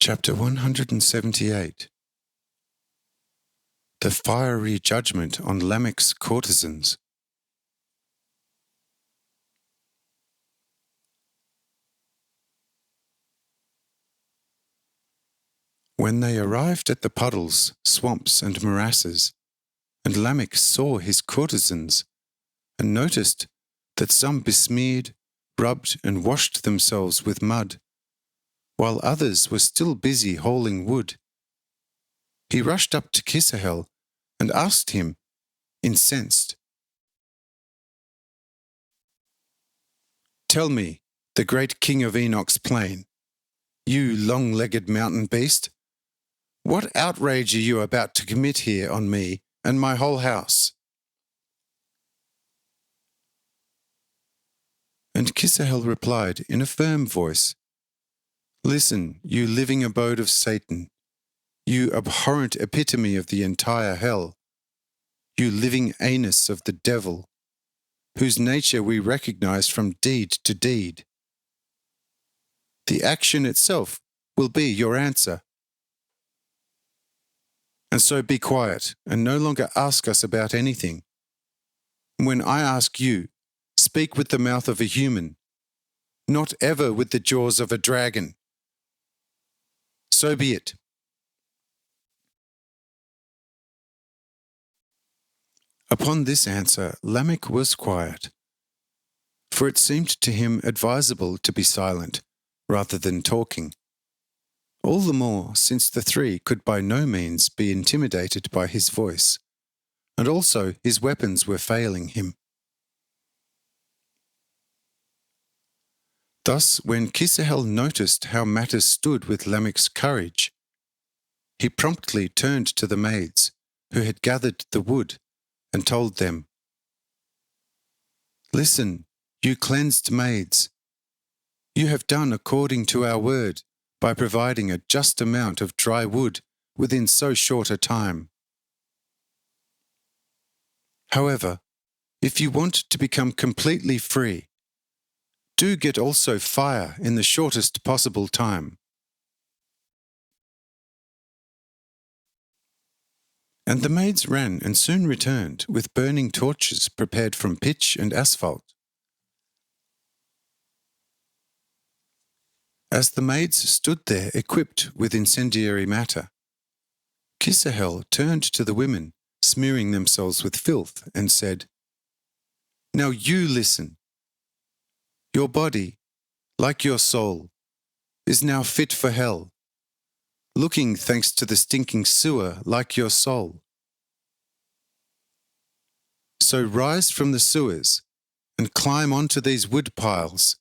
Chapter 178. The fiery judgment on Lamech's courtesans. When they arrived at the puddles, swamps, and morasses, and Lamech saw his courtesans, and noticed that some besmeared, rubbed, and washed themselves with mud, while others were still busy hauling wood, he rushed up to Kisahel and asked him, incensed, "Tell me, the great king of Enoch's plain, you long-legged mountain beast, what outrage are you about to commit here on me and my whole house?" And Kisahel replied in a firm voice, "Listen, you living abode of Satan, you abhorrent epitome of the entire hell, you living anus of the devil, whose nature we recognize from deed to deed. The action itself will be your answer. And so be quiet and no longer ask us about anything. When I ask you, speak with the mouth of a human, not ever with the jaws of a dragon. So be it." Upon this answer, Lamech was quiet, for it seemed to him advisable to be silent rather than talking, all the more since the three could by no means be intimidated by his voice, and also his weapons were failing him. Thus, when Kisahel noticed how matters stood with Lamech's courage, he promptly turned to the maids who had gathered the wood and told them, "Listen, you cleansed maids. You have done according to our word by providing a just amount of dry wood within so short a time. However, if you want to become completely free, do get also fire in the shortest possible time." And the maids ran and soon returned with burning torches prepared from pitch and asphalt. As the maids stood there equipped with incendiary matter, Kisahel turned to the women, smearing themselves with filth, and said, "Now you listen. Your body, like your soul, is now fit for hell, looking thanks to the stinking sewer like your soul. So rise from the sewers and climb onto these wood piles,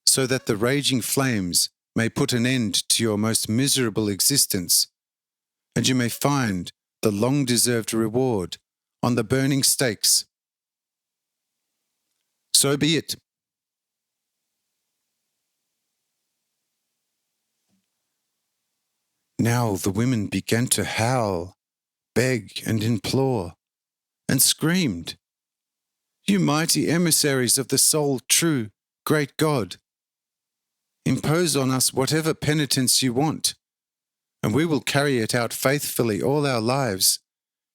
so that the raging flames may put an end to your most miserable existence, and you may find the long-deserved reward on the burning stakes. So be it." Now the women began to howl, beg and implore, and screamed, "You mighty emissaries of the sole true, great God, impose on us whatever penitence you want, and we will carry it out faithfully all our lives,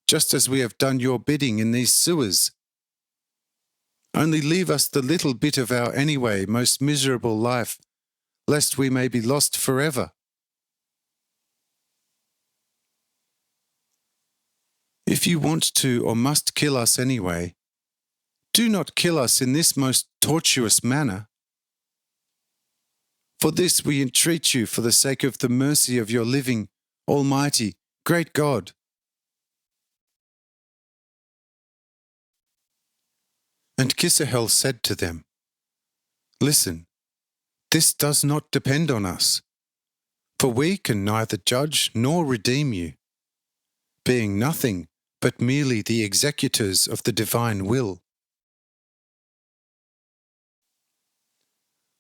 just as we have done your bidding in these sewers. Only leave us the little bit of our anyway most miserable life, lest we may be lost forever. If you want to or must kill us anyway, do not kill us in this most tortuous manner. For this we entreat you for the sake of the mercy of your living, almighty, great God." And Kisahel said to them, "Listen, this does not depend on us, for we can neither judge nor redeem you, being nothing but merely the executors of the divine will.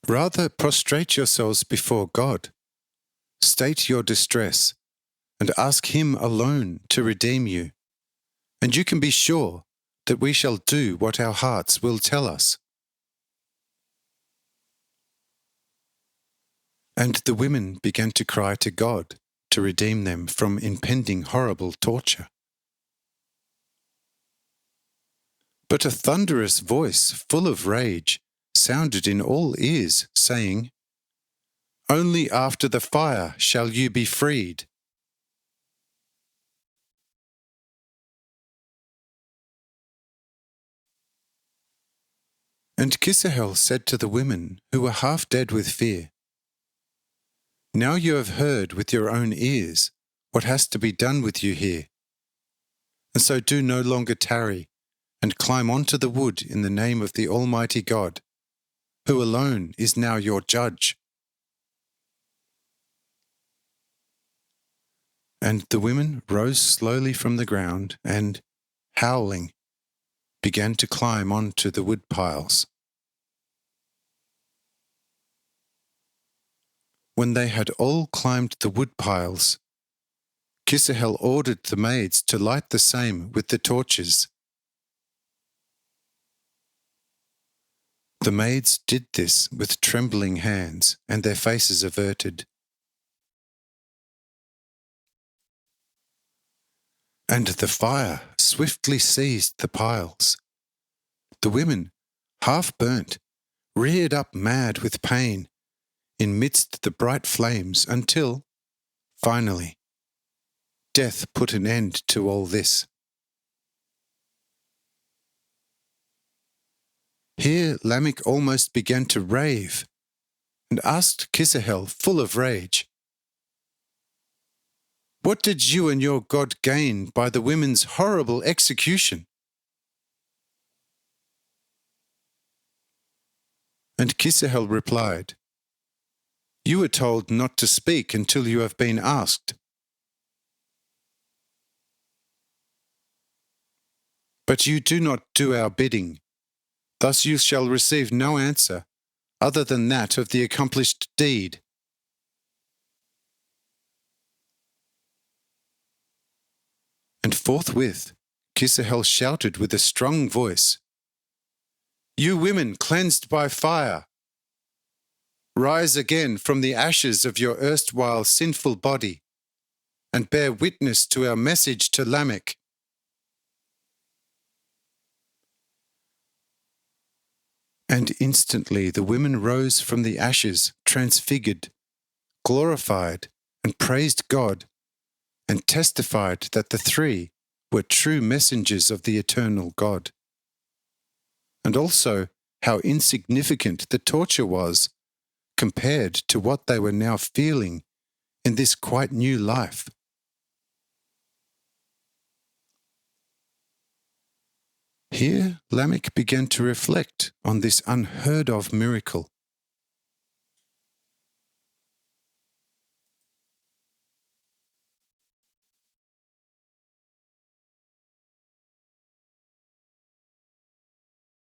Rather prostrate yourselves before God, state your distress, and ask Him alone to redeem you, and you can be sure that we shall do what our hearts will tell us." And the women began to cry to God to redeem them from impending horrible torture. But a thunderous voice, full of rage, sounded in all ears, saying, "Only after the fire shall you be freed." And Kisahel said to the women, who were half dead with fear, "Now you have heard with your own ears what has to be done with you here. And so do no longer tarry, and climb onto the wood in the name of the Almighty God, who alone is now your judge." And the women rose slowly from the ground and, howling, began to climb onto the wood piles. When they had all climbed the wood piles, Kisahel ordered the maids to light the same with the torches. The maids did this with trembling hands and their faces averted. And the fire swiftly seized the piles. The women, half burnt, reared up mad with pain in midst the bright flames until, finally, death put an end to all this. Here Lamech almost began to rave and asked Kisahel, full of rage, "What did you and your God gain by the women's horrible execution?" And Kisahel replied, "You were told not to speak until you have been asked. But you do not do our bidding. Thus you shall receive no answer other than that of the accomplished deed." And forthwith Kisahel shouted with a strong voice, "You women cleansed by fire, rise again from the ashes of your erstwhile sinful body, and bear witness to our message to Lamech." And instantly the women rose from the ashes, transfigured, glorified, and praised God, and testified that the three were true messengers of the eternal God. And also how insignificant the torture was compared to what they were now feeling in this quite new life. Here Lamech began to reflect on this unheard of miracle